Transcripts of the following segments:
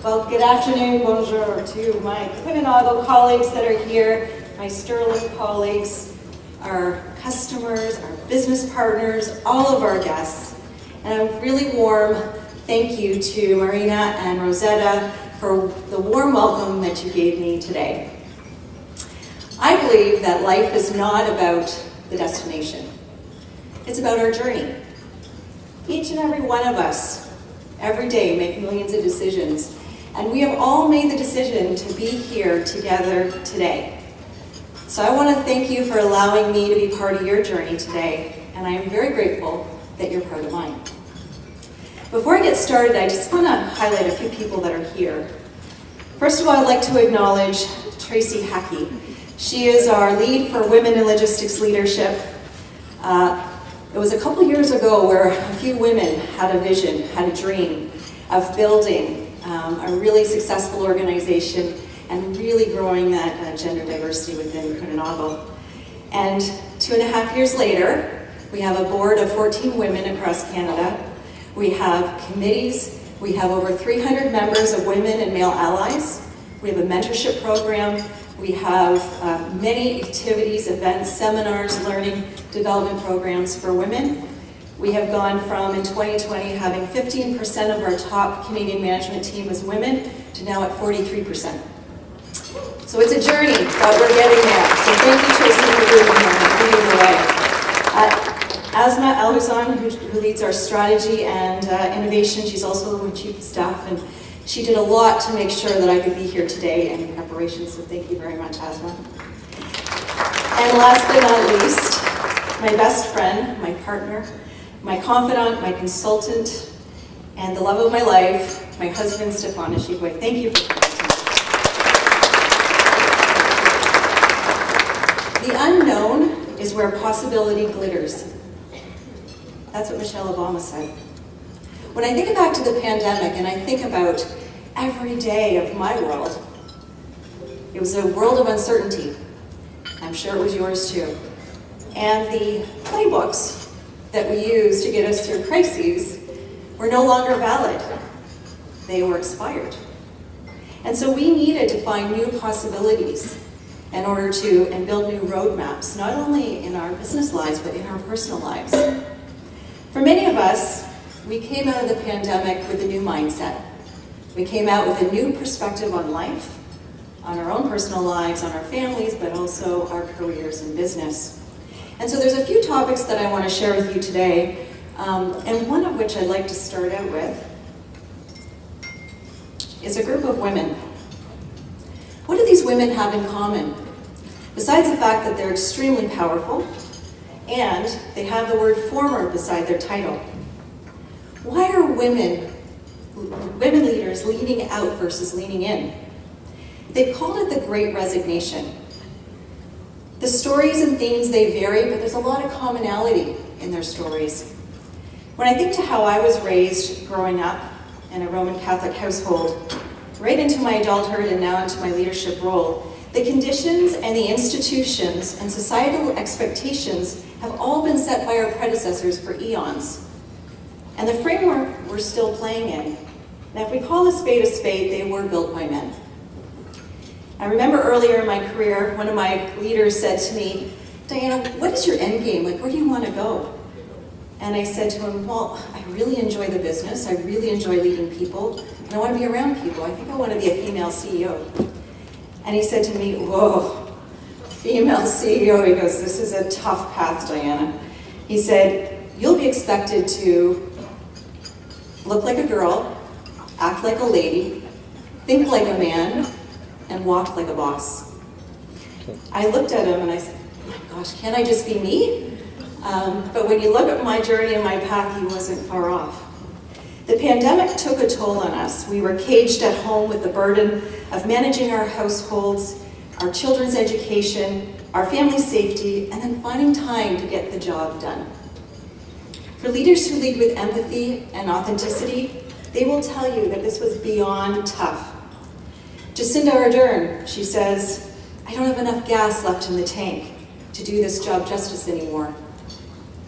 Well, good afternoon, bonjour to my Kuehne+Nagel colleagues that are here, my Sterling colleagues, our customers, our business partners, all of our guests. And a really warm thank you to Marina and Rosetta for the warm welcome that you gave me today. I believe that life is not about the destination. It's about our journey. Each and every one of us, every day, make millions of decisions. And we have all made the decision to be here together today. So I want to thank you for allowing me to be part of your journey today. And I am very grateful that you're part of mine. Before I get started, I just want to highlight a few people that are here. First of all, I'd like to acknowledge Tracy Hackey. She is our lead for Women in Logistics Leadership. It was a couple years ago where a few women had a vision, had a dream of building a really successful organization and really growing that gender diversity within Kuehne+Nagel. And 2.5 years later, we have a board of 14 women across Canada. We have committees. We have over 300 members of women and male allies. We have a mentorship program. We have many activities, events, seminars, learning development programs for women. We have gone from, in 2020, having 15% of our top Canadian management team as women to now at 43%. So it's a journey, but we're getting there. So thank you, Tracy, for being here and leading the way. Asma Alhuzan, who leads our strategy and innovation, she's also the chief of staff, and she did a lot to make sure that I could be here today and in preparation, so thank you very much, Asma. And last but not least, my best friend, my partner, my confidant, my consultant, and the love of my life, my husband, Fioravanti-Ashikwe. Thank you for coming. The unknown is where possibility glitters. That's what Michelle Obama said. When I think back to the pandemic and I think about every day of my world, it was a world of uncertainty. I'm sure it was yours too. And the playbooks that we use to get us through crises were no longer valid. They were expired. And so we needed to find new possibilities in order to and build new roadmaps, not only in our business lives, but in our personal lives. For many of us, we came out of the pandemic with a new mindset. We came out with a new perspective on life, on our own personal lives, on our families, but also our careers and business. And so there's a few topics that I want to share with you today, and one of which I'd like to start out with is a group of women. What do these women have in common? Besides the fact that they're extremely powerful, and they have the word former beside their title. Why are women leaders leading out versus leaning in? They've called it the Great Resignation. The stories and themes, they vary, but there's a lot of commonality in their stories. When I think to how I was raised growing up in a Roman Catholic household, right into my adulthood and now into my leadership role, the conditions and the institutions and societal expectations have all been set by our predecessors for eons. And the framework we're still playing in. Now, if we call a spade, they were built by men. I remember earlier in my career, one of my leaders said to me, Dianna, what is your end game? Like, where do you want to go? And I said to him, well, I really enjoy the business. I really enjoy leading people. And I want to be around people. I think I want to be a female CEO. And he said to me, whoa, female CEO. He goes, this is a tough path, Dianna. He said, you'll be expected to look like a girl, act like a lady, think like a man, and walk like a boss. I looked at him and I said, oh my gosh, can't I just be me? But when you look at my journey and my path, he wasn't far off. The pandemic took a toll on us. We were caged at home with the burden of managing our households, our children's education, our family safety, and then finding time to get the job done. For leaders who lead with empathy and authenticity, they will tell you that this was beyond tough. Jacinda Ardern, she says, I don't have enough gas left in the tank to do this job justice anymore.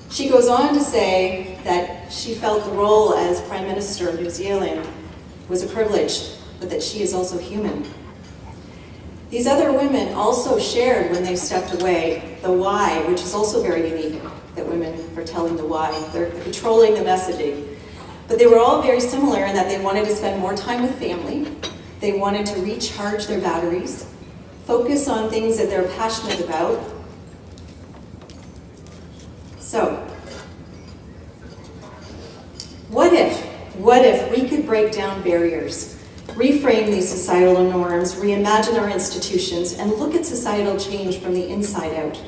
She goes on to say that she felt the role as Prime Minister of New Zealand was a privilege, but that she is also human. These other women also shared, when they stepped away, the why, which is also very unique, that women are telling the why. They're controlling the messaging. But they were all very similar in that they wanted to spend more time with family. They wanted to recharge their batteries, focus on things that they're passionate about. So, what if we could break down barriers, reframe these societal norms, reimagine our institutions, and look at societal change from the inside out?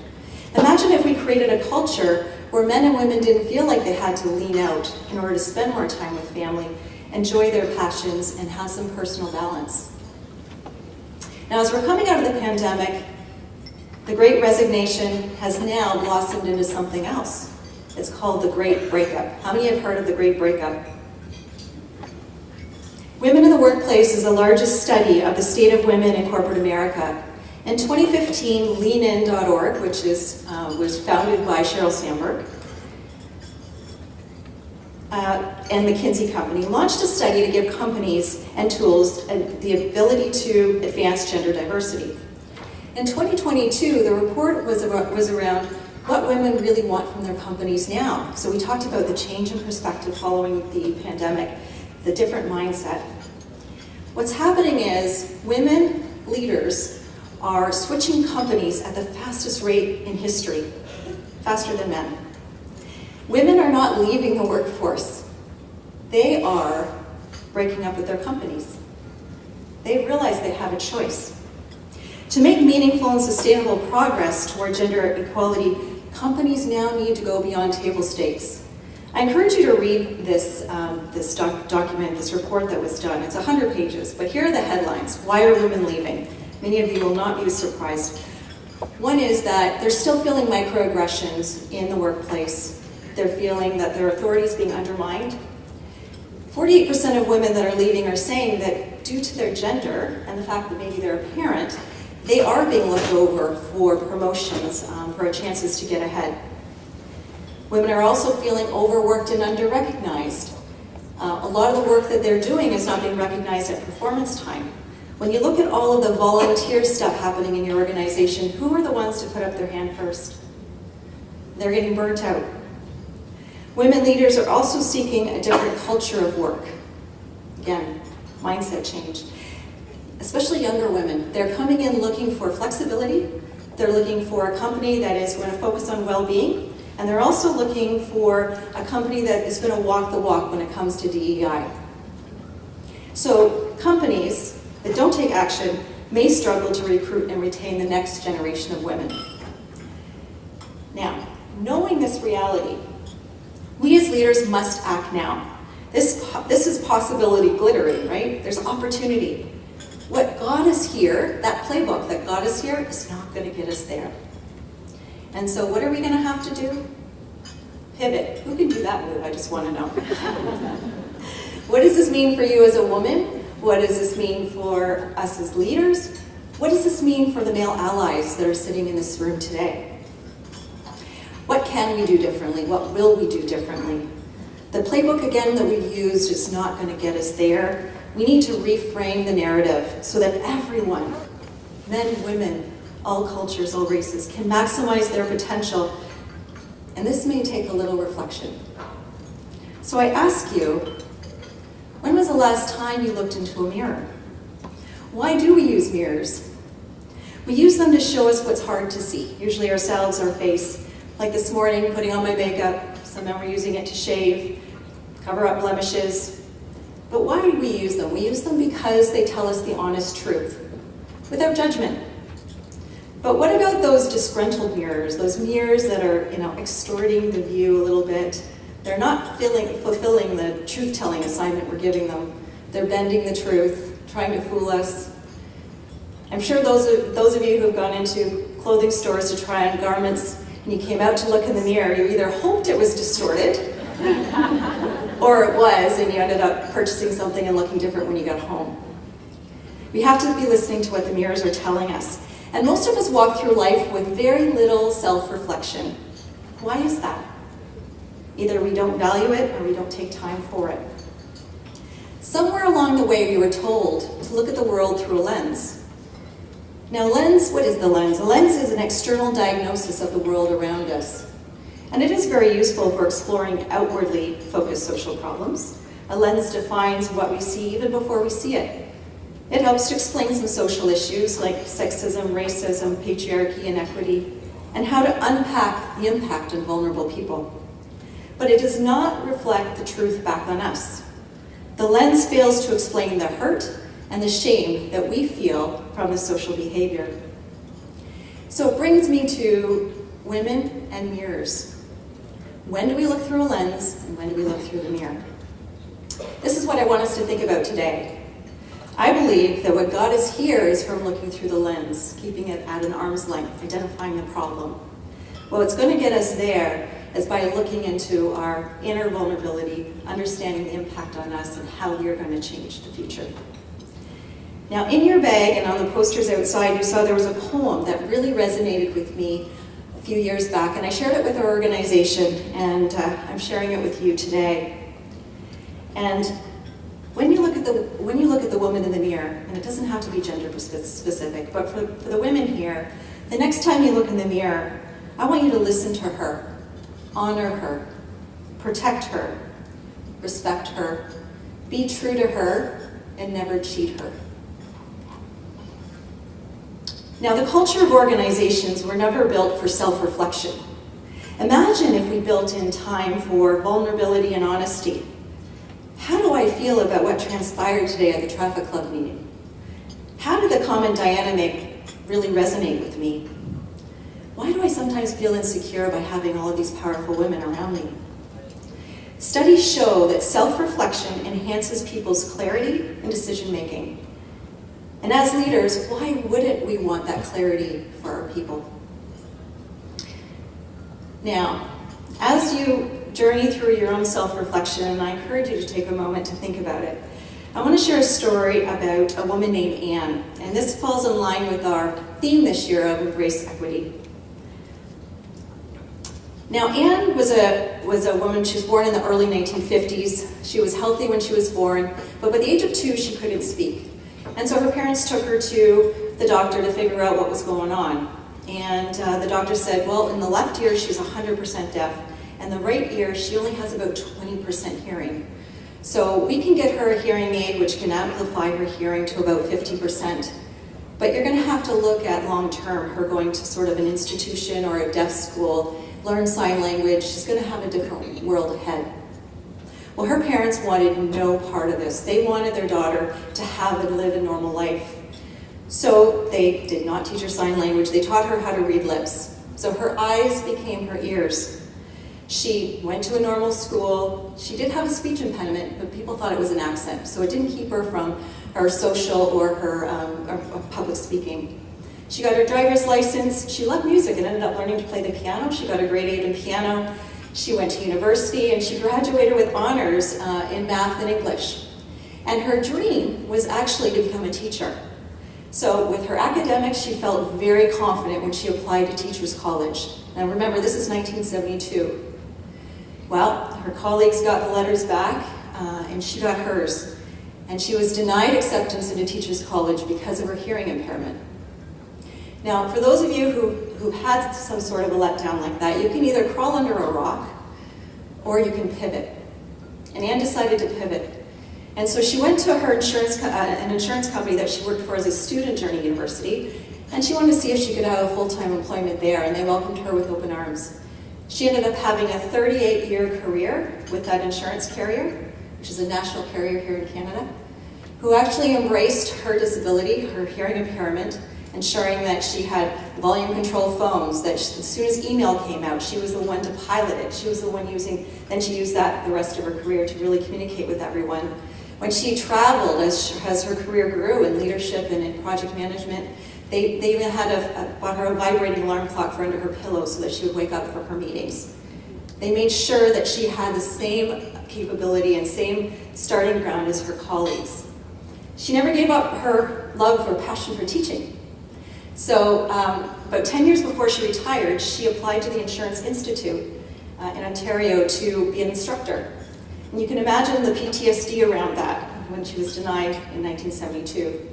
Imagine if we created a culture where men and women didn't feel like they had to lean out in order to spend more time with family, enjoy their passions, and have some personal balance. Now, as we're coming out of the pandemic, the Great Resignation has now blossomed into something else. It's called the Great Breakup. How many have heard of the Great Breakup? Women in the Workplace is the largest study of the state of women in corporate America. In 2015, leanin.org, which was founded by Sheryl Sandberg, and McKinsey Company, launched a study to give companies and tools the ability to advance gender diversity. In 2022, the report was around what women really want from their companies now. So we talked about the change in perspective following the pandemic, the different mindset. What's happening is women leaders are switching companies at the fastest rate in history, faster than men. Women are not leaving the workforce. They are breaking up with their companies. They realize they have a choice. To make meaningful and sustainable progress toward gender equality, companies now need to go beyond table stakes. I encourage you to read this document, this report that was done. It's 100 pages, but here are the headlines. Why are women leaving? Many of you will not be surprised. One is that they're still feeling microaggressions in the workplace. They're feeling that their authority is being undermined. 48% of women that are leaving are saying that due to their gender and the fact that maybe they're a parent, they are being looked over for promotions, for chances to get ahead. Women are also feeling overworked and under-recognized. A lot of the work that they're doing is not being recognized at performance time. When you look at all of the volunteer stuff happening in your organization, who are the ones to put up their hand first? They're getting burnt out. Women leaders are also seeking a different culture of work. Again, mindset change. Especially younger women. They're coming in looking for flexibility. They're looking for a company that is going to focus on well-being. And they're also looking for a company that is going to walk the walk when it comes to DEI. So companies that don't take action may struggle to recruit and retain the next generation of women. Now, knowing this reality, we as leaders must act now. This is possibility glittering, right? There's opportunity. What got us here, that playbook that got us here, is not going to get us there. And so what are we going to have to do? Pivot. Who can do that move? I just want to know. What does this mean for you as a woman? What does this mean for us as leaders? What does this mean for the male allies that are sitting in this room today? What can we do differently? What will we do differently? The playbook, again, that we've used is not going to get us there. We need to reframe the narrative so that everyone, men, women, all cultures, all races, can maximize their potential. And this may take a little reflection. So I ask you, when was the last time you looked into a mirror? Why do we use mirrors? We use them to show us what's hard to see, usually ourselves, our face. Like this morning, putting on my makeup, some men were using it to shave, cover up blemishes. But why do we use them? We use them because they tell us the honest truth, without judgment. But what about those disgruntled mirrors, those mirrors that are, extorting the view a little bit? They're not fulfilling the truth-telling assignment we're giving them. They're bending the truth, trying to fool us. I'm sure those of you who have gone into clothing stores to try on garments and you came out to look in the mirror, you either hoped it was distorted or it was, and you ended up purchasing something and looking different when you got home. We have to be listening to what the mirrors are telling us. And most of us walk through life with very little self-reflection. Why is that? Either we don't value it or we don't take time for it. Somewhere along the way, we were told to look at the world through a lens. Now, what is the lens? A lens is an external diagnosis of the world around us. And it is very useful for exploring outwardly focused social problems. A lens defines what we see even before we see it. It helps to explain some social issues like sexism, racism, patriarchy, inequity, and how to unpack the impact on vulnerable people. But it does not reflect the truth back on us. The lens fails to explain the hurt and the shame that we feel from the social behavior. So it brings me to women and mirrors. When do we look through a lens, and when do we look through the mirror? This is what I want us to think about today. I believe that what God is here is from looking through the lens, keeping it at an arm's length, identifying the problem. Well, what's going to get us there is by looking into our inner vulnerability, understanding the impact on us, and how we are going to change the future. Now, in your bag and on the posters outside, you saw there was a poem that really resonated with me a few years back, and I shared it with our organization, and I'm sharing it with you today. And when you look at the woman in the mirror, and it doesn't have to be gender specific, but for the women here, the next time you look in the mirror, I want you to listen to her, honor her, protect her, respect her, be true to her, and never cheat her. Now, the culture of organizations were never built for self-reflection. Imagine if we built in time for vulnerability and honesty. How do I feel about what transpired today at the traffic club meeting? How did the comment Dianna make really resonate with me? Why do I sometimes feel insecure by having all of these powerful women around me? Studies show that self-reflection enhances people's clarity and decision-making. And as leaders, why wouldn't we want that clarity for our people? Now, as you journey through your own self-reflection, and I encourage you to take a moment to think about it, I want to share a story about a woman named Anne, and this falls in line with our theme this year of Embrace Equity. Now, Anne was a woman. She was born in the early 1950s. She was healthy when she was born, but by the age of 2, she couldn't speak. And so her parents took her to the doctor to figure out what was going on. And the doctor said, well, in the left ear, she's 100% deaf, and the right ear, she only has about 20% hearing. So we can get her a hearing aid, which can amplify her hearing to about 50%. But you're going to have to look at long-term, her going to sort of an institution or a deaf school, learn sign language. She's going to have a different world ahead. Well, her parents wanted no part of this. They wanted their daughter to have and live a normal life. So they did not teach her sign language. They taught her how to read lips. So her eyes became her ears. She went to a normal school. She did have a speech impediment, but people thought it was an accent. So it didn't keep her from her social or her public speaking. She got her driver's license. She loved music and ended up learning to play the piano. She got a grade 8 in piano. She went to university, and she graduated with honors in math and English. And her dream was actually to become a teacher. So with her academics, she felt very confident when she applied to Teachers College. Now remember, this is 1972. Well, her colleagues got the letters back, and she got hers. And she was denied acceptance into Teachers College because of her hearing impairment. Now, for those of you who've had some sort of a letdown like that, you can either crawl under a rock or you can pivot. And Anne decided to pivot. And so she went to her an insurance company that she worked for as a student during university, and she wanted to see if she could have a full-time employment there, and they welcomed her with open arms. She ended up having a 38-year career with that insurance carrier, which is a national carrier here in Canada, who actually embraced her disability, her hearing impairment, ensuring that she had volume control phones, that as soon as email came out, she was the one to pilot it. She was the one then she used that the rest of her career to really communicate with everyone. When she traveled, as her career grew in leadership and in project management, they even bought her a vibrating alarm clock for under her pillow so that she would wake up for her meetings. They made sure that she had the same capability and same starting ground as her colleagues. She never gave up her love or passion for teaching. So about 10 years before she retired, she applied to the Insurance Institute in Ontario to be an instructor. And you can imagine the PTSD around that. when she was denied in 1972.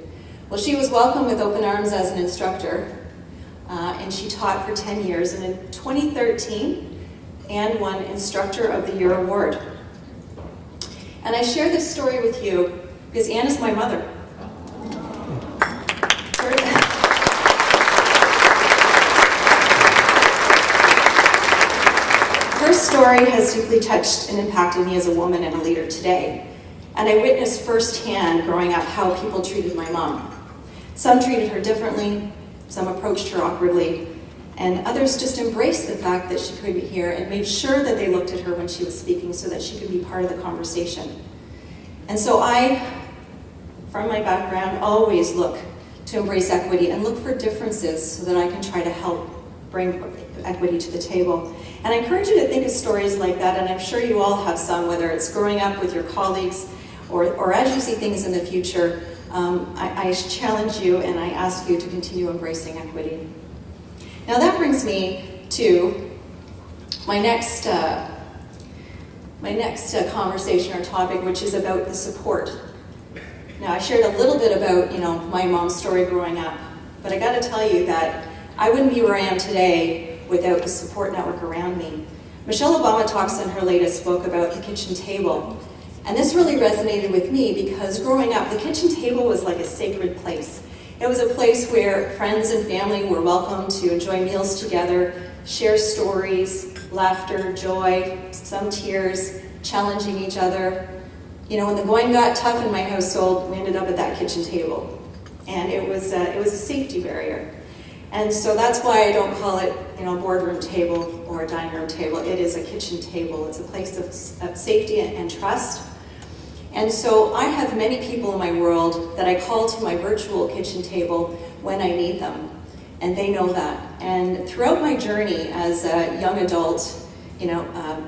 Well, she was welcomed with open arms as an instructor, and she taught for 10 years, and in 2013, Anne won Instructor of the Year award. And I share this story with you because Anne is my mother. Her story has deeply touched and impacted me as a woman and a leader today. And I witnessed firsthand growing up how people treated my mom. Some treated her differently, some approached her awkwardly, and others just embraced the fact that she could be here and made sure that they looked at her when she was speaking so that she could be part of the conversation. And so I, from my background, always look to embrace equity and look for differences so that I can try to help bring equity to the table. And I encourage you to think of stories like that, and I'm sure you all have some, whether it's growing up with your colleagues or as you see things in the future. I challenge you and I ask you to continue embracing equity. Now that brings me to my next conversation or topic, which is about the support. Now I shared a little bit about my mom's story growing up, but I got to tell you that I wouldn't be where I am today without the support network around me. Michelle Obama talks in her latest book about the kitchen table. And this really resonated with me because growing up, the kitchen table was like a sacred place. It was a place where friends and family were welcome to enjoy meals together, share stories, laughter, joy, some tears, challenging each other. When the going got tough in my household, we ended up at that kitchen table. And it was a safety barrier. And so that's why I don't call it, a boardroom table or a dining room table. It is a kitchen table. It's a place of safety and trust. And so I have many people in my world that I call to my virtual kitchen table when I need them. And they know that. And throughout my journey as a young adult,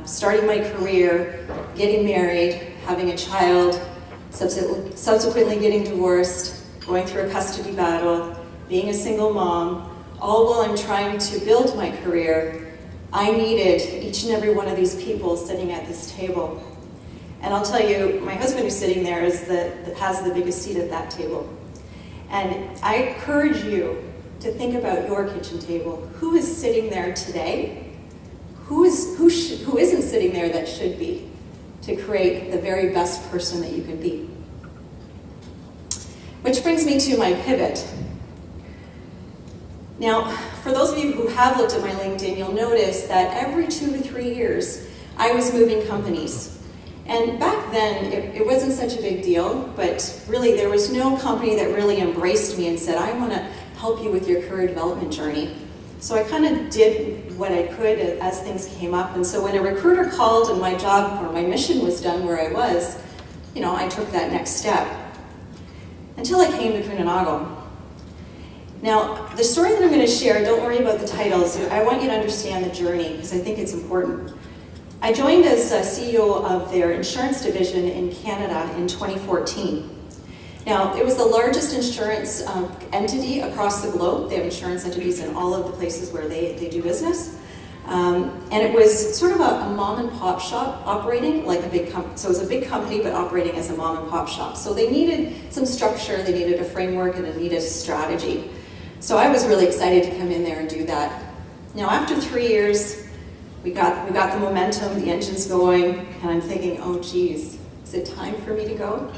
starting my career, getting married, having a child, subsequently getting divorced, going through a custody battle, being a single mom, all while I'm trying to build my career, I needed each and every one of these people sitting at this table. And I'll tell you, my husband who's sitting there has the biggest seat at that table. And I encourage you to think about your kitchen table. Who is sitting there today? Who isn't sitting there that should be, to create the very best person that you can be? Which brings me to my pivot. Now, for those of you who have looked at my LinkedIn, you'll notice that every 2 to 3 years, I was moving companies. And back then, it wasn't such a big deal, but really there was no company that really embraced me and said, I want to help you with your career development journey. So I kind of did what I could as things came up. And so when a recruiter called and my job or my mission was done where I was, I took that next step. Until I came to Kuehne+Nagel. Now, the story that I'm going to share, don't worry about the titles. I want you to understand the journey because I think it's important. I joined as CEO of their insurance division in Canada in 2014. Now, it was the largest insurance entity across the globe. They have insurance entities in all of the places where they do business. And it was sort of a mom and pop shop operating like a big company. So it was a big company, but operating as a mom and pop shop. So they needed some structure, they needed a framework, and they needed a strategy. So I was really excited to come in there and do that. Now, after 3 years, we got the momentum, the engine's going, and I'm thinking, oh geez, is it time for me to go?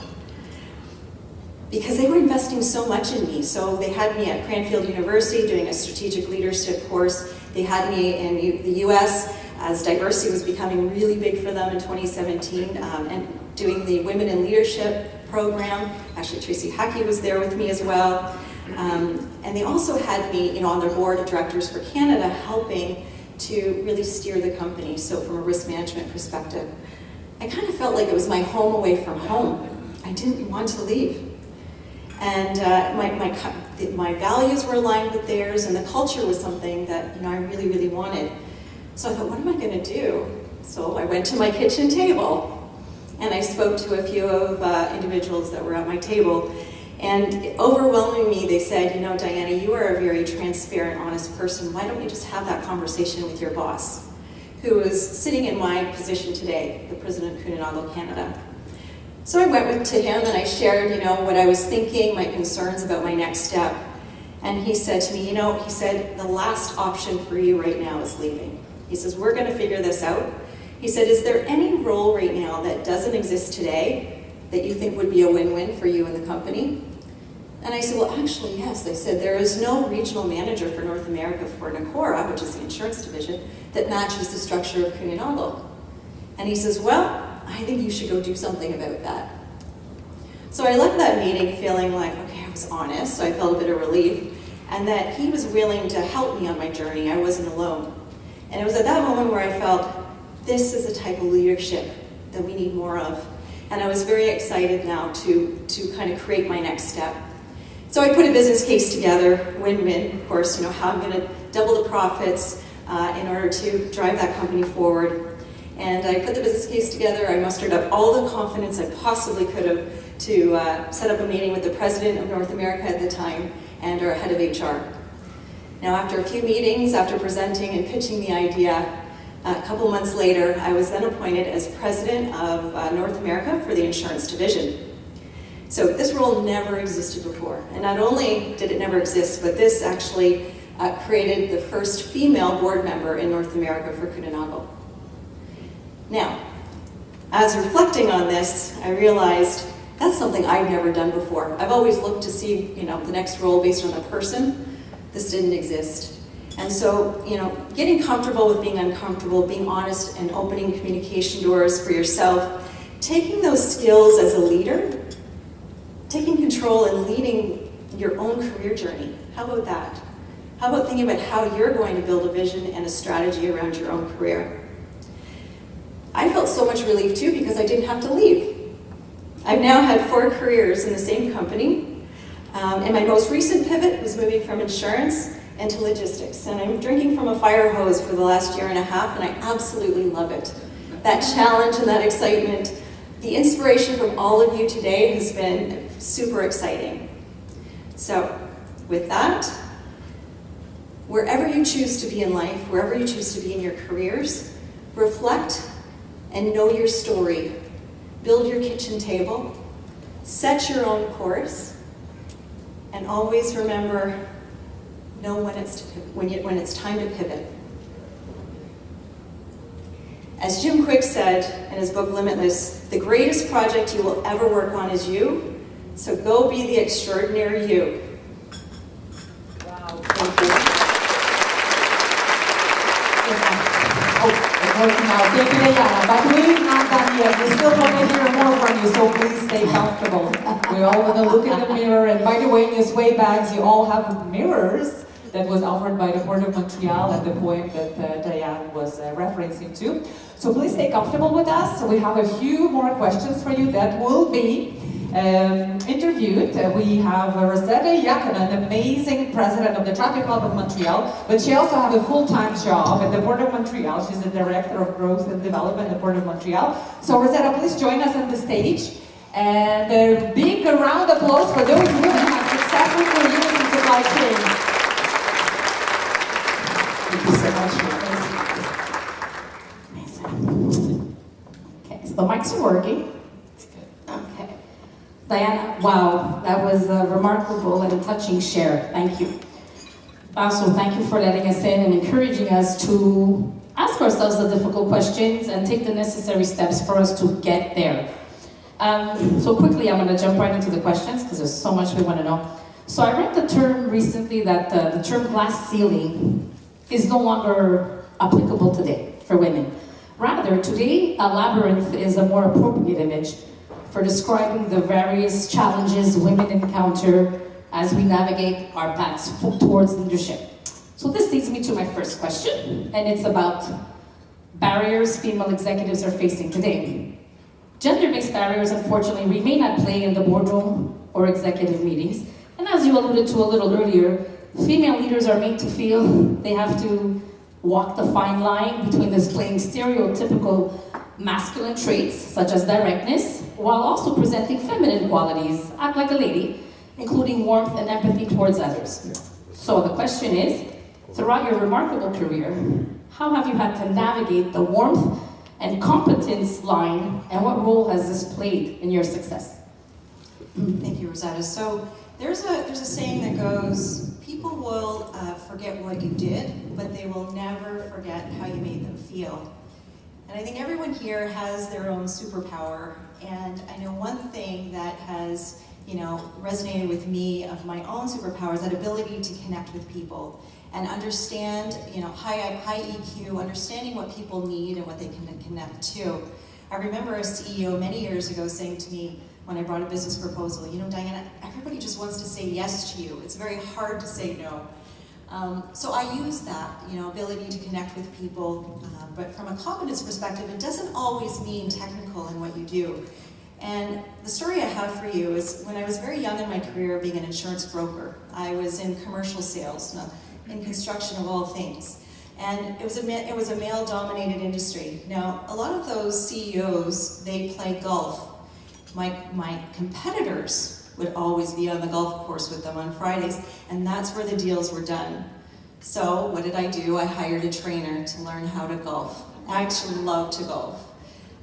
Because they were investing so much in me. So they had me at Cranfield University doing a strategic leadership course. They had me in the US as diversity was becoming really big for them in 2017, and doing the Women in Leadership program. Actually, Tracy Hackey was there with me as well. And they also had me on their board of directors for Canada, helping to really steer the company, so from a risk management perspective. I kind of felt like it was my home away from home. I didn't want to leave. And my values were aligned with theirs, and the culture was something that I really, really wanted. So I thought, what am I going to do? So I went to my kitchen table, and I spoke to a few of individuals that were at my table. And overwhelmingly, they said, Dianna, you are a very transparent, honest person. Why don't you just have that conversation with your boss, who is sitting in my position today, the president of Kuehne+Nagel Canada. So I went to him and I shared, what I was thinking, my concerns about my next step. And he said to me, he said, the last option for you right now is leaving. He says, we're going to figure this out. He said, is there any role right now that doesn't exist today that you think would be a win-win for you and the company? And I said, well, actually, yes. I said, there is no regional manager for North America for Nakora, which is the insurance division, that matches the structure of Kuehne+Nagel. And he says, well, I think you should go do something about that. So I left that meeting feeling like, okay, I was honest, so I felt a bit of relief, and that he was willing to help me on my journey. I wasn't alone. And it was at that moment where I felt, this is the type of leadership that we need more of. And I was very excited now to kind of create my next step. So I put a business case together, win-win, of course, how I'm going to double the profits in order to drive that company forward. And I put the business case together. I mustered up all the confidence I possibly could have to set up a meeting with the president of North America at the time and our head of HR. Now, after a few meetings, after presenting and pitching the idea, a couple months later, I was then appointed as president of North America for the insurance division. So this role never existed before. And not only did it never exist, but this actually created the first female board member in North America for Kuehne+Nagel. Now, as reflecting on this, I realized that's something I've never done before. I've always looked to see, the next role based on the person. This didn't exist. And so, getting comfortable with being uncomfortable, being honest and opening communication doors for yourself, taking those skills as a leader, taking control and leading your own career journey. How about that? How about thinking about how you're going to build a vision and a strategy around your own career? I felt so much relief too because I didn't have to leave. I've now had 4 careers in the same company. And my most recent pivot was moving from insurance into logistics. And I'm drinking from a fire hose for the last year and a half, and I absolutely love it. That challenge and that excitement, the inspiration from all of you today has been super exciting. So, with that, wherever you choose to be in life, wherever you choose to be in your careers, reflect and know your story. Build your kitchen table, set your own course, and always remember, know when it's time to pivot. As Jim Quick said in his book Limitless, the greatest project you will ever work on is you, so go be the extraordinary you. Wow. Thank you. Working out. Thank you, Dianna. But we're not done yet. We still want to hear more from you, so please stay comfortable. We all want to look in the mirror. And by the way, in your sway bags, you all have mirrors that was offered by the Port of Montreal at the poem that Dianna was referencing to. So please stay comfortable with us. So we have a few more questions for you that will be interviewed. We have Rosetta Yakana, an amazing president of the Traffic Club of Montreal, but she also has a full-time job at the Port of Montreal. She's the Director of Growth and Development at the Port of Montreal. So Rosetta, please join us on the stage. And a big round of applause for those women who have successful careers in supply chain. Thank you so much. Amazing. Okay, so the mics are working. Okay. Dianna, wow, that was a remarkable and touching share. Thank you. Also, thank you for letting us in and encouraging us to ask ourselves the difficult questions and take the necessary steps for us to get there. So quickly, I'm going to jump right into the questions because there's so much we want to know. So I read the term recently that the term glass ceiling is no longer applicable today for women. Rather, today, a labyrinth is a more appropriate image for describing the various challenges women encounter as we navigate our paths towards leadership. So this leads me to my first question, and it's about barriers female executives are facing today. Gender-based barriers, unfortunately, remain at play in the boardroom or executive meetings. And as you alluded to a little earlier, female leaders are made to feel they have to walk the fine line between displaying stereotypical masculine traits, such as directness, while also presenting feminine qualities, act like a lady, including warmth and empathy towards others. So the question is, throughout your remarkable career, how have you had to navigate the warmth and competence line, and what role has this played in your success? Thank you, Rosetta. So there's a saying that goes, people will forget what you did, but they will never forget how you made them feel. And I think everyone here has their own superpower, and I know one thing that has resonated with me of my own superpower is that ability to connect with people and understand, high EQ, understanding what people need and what they can connect to. I remember a CEO many years ago saying to me when I brought a business proposal, Dianna, everybody just wants to say yes to you. It's very hard to say no. So I use that, ability to connect with people, but from a competence perspective, it doesn't always mean technical in what you do. And the story I have for you is when I was very young in my career being an insurance broker, I was in commercial sales, in construction of all things. And it was a male-dominated industry. Now, a lot of those CEOs, they play golf. My competitors would always be on the golf course with them on Fridays, and that's where the deals were done. So what did I do? I hired a trainer to learn how to golf. I actually love to golf.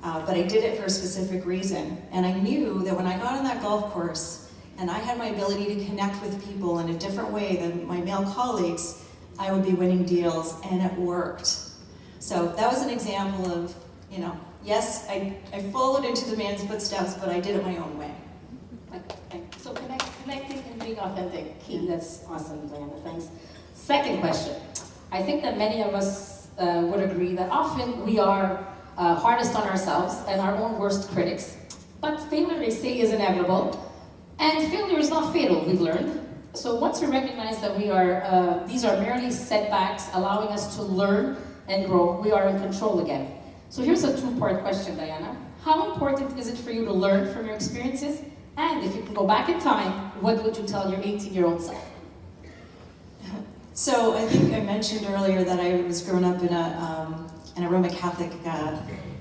But I did it for a specific reason. And I knew that when I got on that golf course and I had my ability to connect with people in a different way than my male colleagues, I would be winning deals, and it worked. So that was an example of, yes, I followed into the man's footsteps, but I did it my own way. So connecting and being authentic, key. That's awesome, Dianna, thanks. Second question. I think that many of us would agree that often we are hardest on ourselves and our own worst critics. But failure, they say, is inevitable. And failure is not fatal, we've learned. So once we recognize that these are merely setbacks allowing us to learn and grow, we are in control again. So here's a two-part question, Dianna. How important is it for you to learn from your experiences? And if you can go back in time, what would you tell your 18-year-old self? So I think I mentioned earlier that I was growing up in a Roman Catholic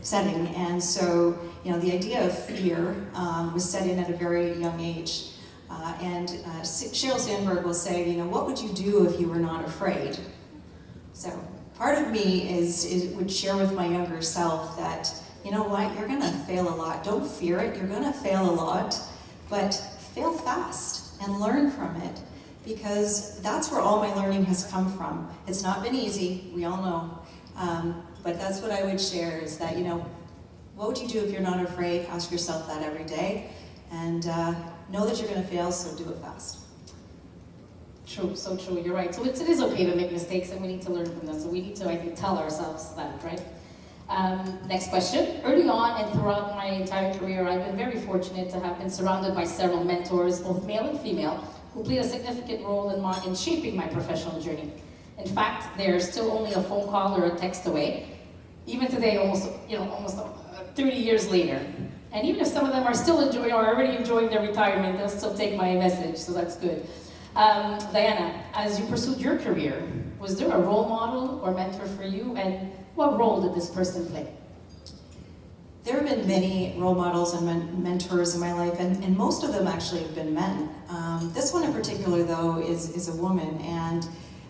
setting, and so the idea of fear was set in at a very young age. And Sheryl Sandberg will say, what would you do if you were not afraid? So part of me would share with my younger self that, you know what, you're going to fail a lot. Don't fear it. You're going to fail a lot, but fail fast and learn from it, because that's where all my learning has come from. It's not been easy, we all know, but that's what I would share is that, what would you do if you're not afraid? Ask yourself that every day, and know that you're going to fail, so do it fast. True, so true, you're right. So it is okay to make mistakes, and we need to learn from them. So we need to, I think, tell ourselves that, right? Next question. Early on and throughout my entire career, I've been very fortunate to have been surrounded by several mentors, both male and female, who played a significant role in shaping my professional journey. In fact, they're still only a phone call or a text away, even today, almost 30 years later. And even if some of them are still already enjoying their retirement, they'll still take my message, so that's good. Dianna, as you pursued your career, was there a role model or mentor for you, and what role did this person play? There have been many role models and mentors in my life, and most of them actually have been men. This one in particular, though, is a woman, and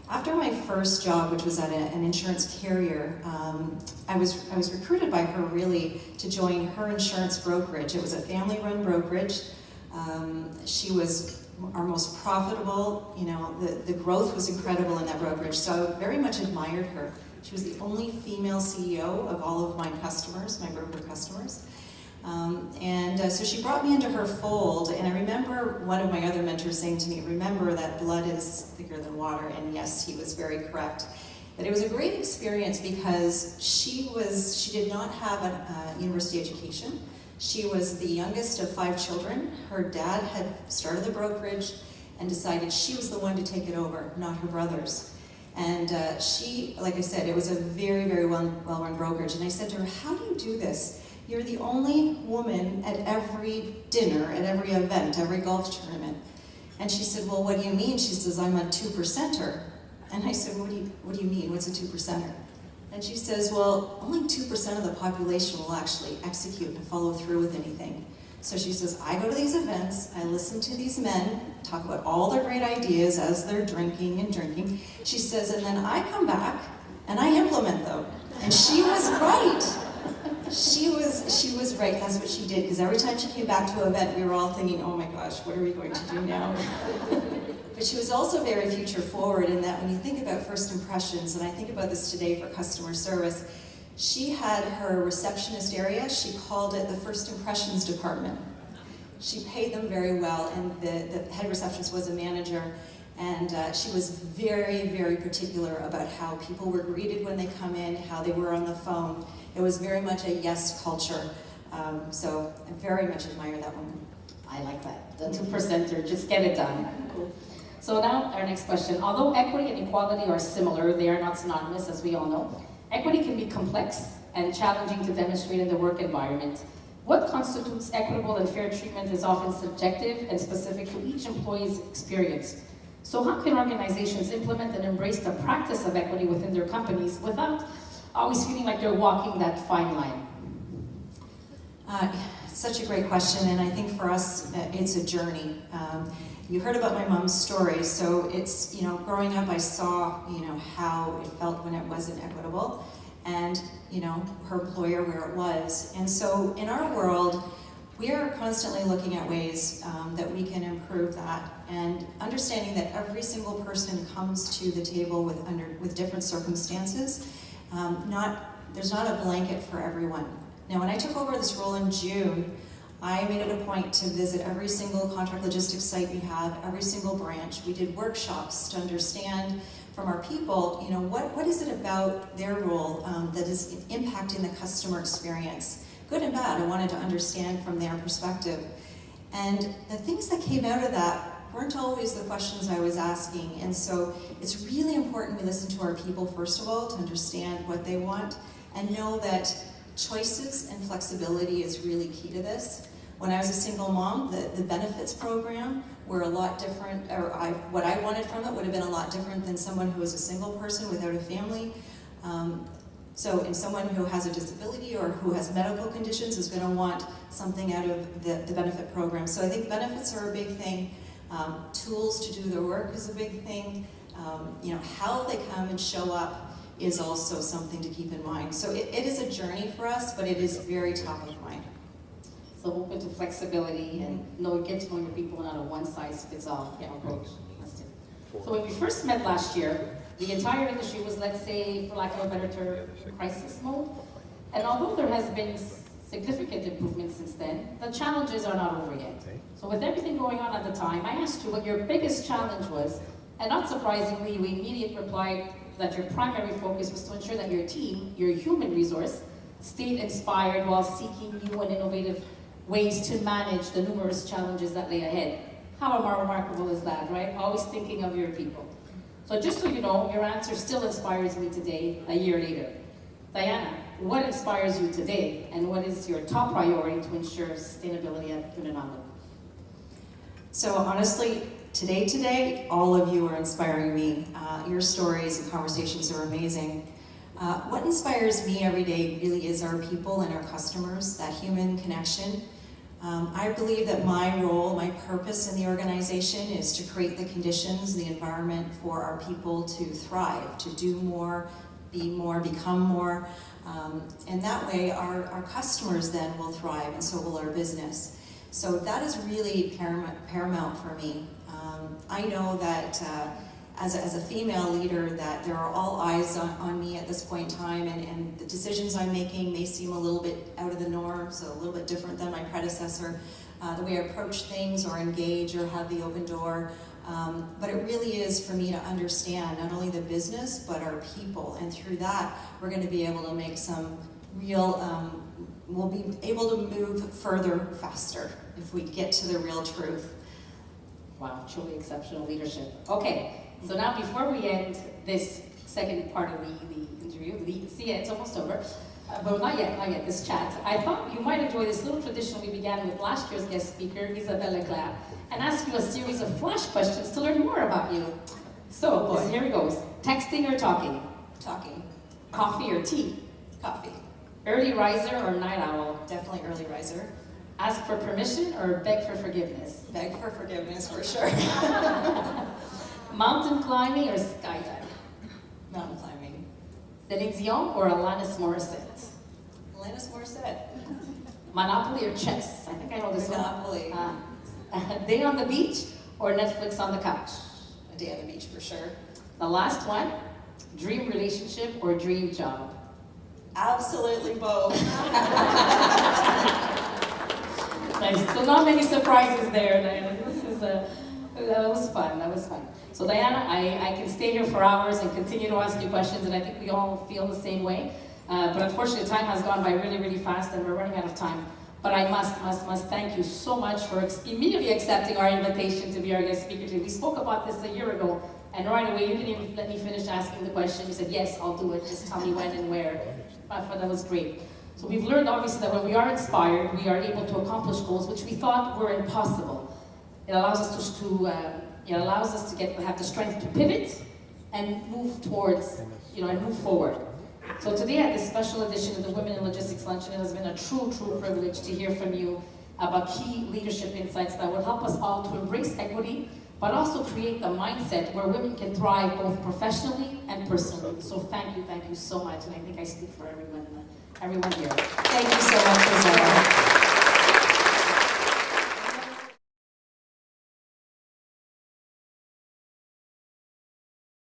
after my first job, which was at an insurance carrier, I was recruited by her really to join her insurance brokerage. It was a family-run brokerage. She was our most profitable. The growth was incredible in that brokerage, so I very much admired her. She was the only female CEO of all of my customers, my broker customers. So she brought me into her fold, and I remember one of my other mentors saying to me, remember that blood is thicker than water, and yes, he was very correct. But it was a great experience because she did not have a university education. She was the youngest of 5 children. Her dad had started the brokerage and decided she was the one to take it over, not her brothers. And she, like I said, it was a very, very well-run brokerage. And I said to her, how do you do this? You're the only woman at every dinner, at every event, every golf tournament. And she said, well, what do you mean? She says, I'm a 2%er. And I said, what do you mean? What's a 2%er? And she says, well, only 2% of the population will actually execute and follow through with anything. So she says, I go to these events, I listen to these men talk about all their great ideas as they're drinking and drinking. She says, and then I come back and I implement them. And she was right. She was right, that's what she did, because every time she came back to an event, we were all thinking, oh my gosh, what are we going to do now? But she was also very future forward in that when you think about first impressions, and I think about this today for customer service, she had her receptionist area, she called it the first impressions department. She paid them very well, and the head receptionist was a manager, and she was very, very particular about how people were greeted when they come in, how they were on the phone. It was very much a yes culture. So I very much admire that woman. I like that. The 2%er, just get it done. Cool. So now our next question. Although equity and equality are similar, they are not synonymous, as we all know. Equity can be complex and challenging to demonstrate in the work environment. What constitutes equitable and fair treatment is often subjective and specific to each employee's experience. So how can organizations implement and embrace the practice of equity within their companies without always feeling like they're walking that fine line? Such a great question, and I think for us, it's a journey. You heard about my mom's story, so it's, growing up I saw, how it felt when it wasn't equitable, and, her employer where it was. And so in our world, we are constantly looking at ways that we can improve that, and understanding that every single person comes to the table with different circumstances. There's not a blanket for everyone. Now, when I took over this role in June, I made it a point to visit every single contract logistics site we have, every single branch. We did workshops to understand from our people, what is it about their role that is impacting the customer experience? Good and bad, I wanted to understand from their perspective. And the things that came out of that weren't always the questions I was asking. And so it's really important we listen to our people, first of all, to understand what they want, and know that choices and flexibility is really key to this. When I was a single mom, the benefits program were a lot different, or what I wanted from it would have been a lot different than someone who was a single person without a family. And someone who has a disability or who has medical conditions is going to want something out of the benefit program. So I think benefits are a big thing. Tools to do their work is a big thing. How they come and show up is also something to keep in mind. So it is a journey for us, but it is very top of mind. So open to flexibility and get to know your people, not a one-size-fits-all approach. So when we first met last year, the entire industry was, let's say, for lack of a better term, crisis mode. And although there has been significant improvement since then, the challenges are not over yet. So with everything going on at the time, I asked you what your biggest challenge was, and not surprisingly, you immediately replied that your primary focus was to ensure that your team, your human resource, stayed inspired while seeking new and innovative ways to manage the numerous challenges that lay ahead. How remarkable is that, right? Always thinking of your people. So just so you know, your answer still inspires me today, a year later. Dianna, what inspires you today, and what is your top priority to ensure sustainability at Kuehne+Nagel? So honestly, today, all of you are inspiring me. Your stories and conversations are amazing. What inspires me every day really is our people and our customers, that human connection. I believe that my role, my purpose in the organization is to create the conditions, the environment for our people to thrive, to do more, be more, become more. And that way our customers then will thrive, and so will our business. So that is really paramount for me. I know that as a female leader, that there are all eyes on me at this point in time, and the decisions I'm making may seem a little bit out of the norm, so a little bit different than my predecessor, the way I approach things or engage or have the open door. But it really is for me to understand not only the business, but our people, and through that, we're going to be able to make some real, we'll be able to move further, faster, if we get to the real truth. Wow, truly exceptional leadership. Okay, so now before we end this second part of the interview, see, it's almost over, but not yet, this chat. I thought you might enjoy this little tradition we began with last year's guest speaker, Isabelle Leclerc, and ask you a series of flash questions to learn more about you. So, here it goes. Texting or talking? Talking. Coffee or tea? Coffee. Early riser or night owl? Definitely early riser. Ask for permission or beg for forgiveness? Beg for forgiveness, for sure. Mountain climbing or skydiving? Mountain climbing. Celine Dion or Alanis Morissette? Alanis Morissette. Monopoly or chess? I think I know this Monopoly. one. Day on the beach or Netflix on the couch? A day on the beach for sure. The last one, dream relationship or dream job? Absolutely both. Nice. So not many surprises there, Diana. That was fun. That was fun. So Diana, I can stay here for hours and continue to ask you questions, and I think we all feel the same way. But unfortunately, time has gone by really, really fast, and we're running out of time. But I must thank you so much for immediately accepting our invitation to be our guest speaker today. We spoke about this a year ago, and right away you didn't even let me finish asking the question. You said, yes, I'll do it. Just tell me when and where. I thought that was great. So we've learned, obviously, that when we are inspired, we are able to accomplish goals which we thought were impossible. It allows us to have the strength to pivot and move towards, and move forward. So today at this special edition of the Women in Logistics Luncheon, it has been a true privilege to hear from you about key leadership insights that will help us all to embrace equity, but also create the mindset where women can thrive both professionally and personally. So thank you so much, and I think I speak for everyone here. Thank you so much, Giselle.